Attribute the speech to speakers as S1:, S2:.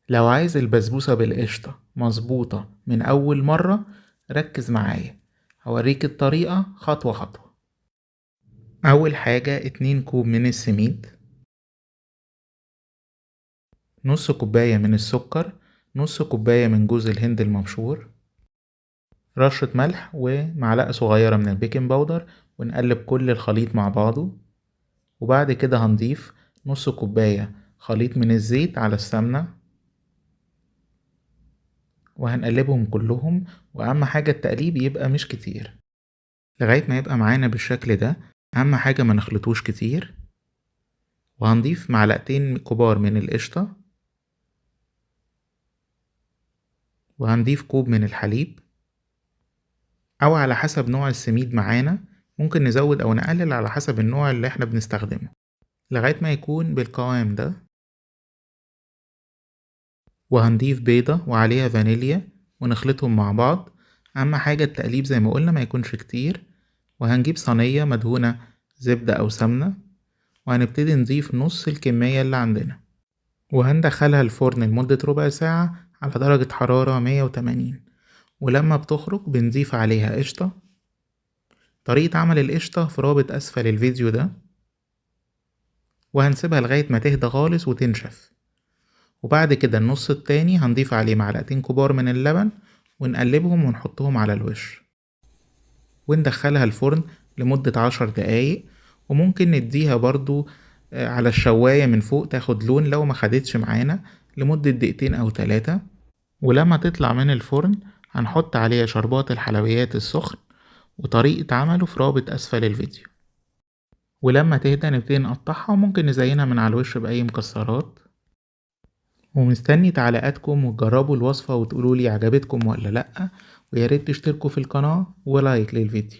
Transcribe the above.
S1: لو عايز البسبوسة بالقشطة مظبوطة من أول مرة ركز معايا، هوريك الطريقة خطوة خطوة. أول حاجة 2 كوب من السميد، نص كوباية من السكر، نص كوباية من جوز الهند المبشور، رشة ملح ومعلقة صغيرة من البيكنج باودر، ونقلب كل الخليط مع بعضه. وبعد كده هنضيف نص كوباية خليط من الزيت على السمنة، وهنقلبهم كلهم. وأهم حاجة التقليب يبقى مش كتير لغاية ما يبقى معانا بالشكل ده. أهم حاجة ما نخلطوش كتير. وهنضيف معلقتين كبار من القشطة، وهنضيف كوب من الحليب، أو على حسب نوع السميد معانا ممكن نزود أو نقلل على حسب النوع اللي احنا بنستخدمه، لغاية ما يكون بالقوام ده. وهنضيف بيضة وعليها فانيليا ونخلطهم مع بعض. أهم حاجة التقليب زي ما قلنا ما يكونش كتير. وهنجيب صينية مدهونة زبدة أو سمنة، وهنبتدي نضيف نص الكمية اللي عندنا، وهندخلها الفرن لمدة ربع ساعة على درجة حرارة 180. ولما بتخرج بنضيف عليها قشطة. طريقة عمل القشطة في رابط أسفل الفيديو ده. وهنسيبها لغاية ما تهدى خالص وتنشف. وبعد كده النص التاني هنضيف عليه معلقتين كبار من اللبن، ونقلبهم ونحطهم على الوش، وندخلها الفرن لمدة 10 دقايق. وممكن نديها برضو على الشواية من فوق تاخد لون لو ما خدتش معانا لمدة دقيقتين أو 3. ولما تطلع من الفرن هنحط عليها شربات الحلويات السخن، وطريقة عمله في رابط أسفل الفيديو. ولما تهدى نبتدي نقطعها، وممكن نزينها من على الوش بأي مكسرات. ومستني تعليقاتكم وتجربوا الوصفة وتقولولي عجبتكم ولا لأ. وياريت تشتركوا في القناة ولايك للفيديو.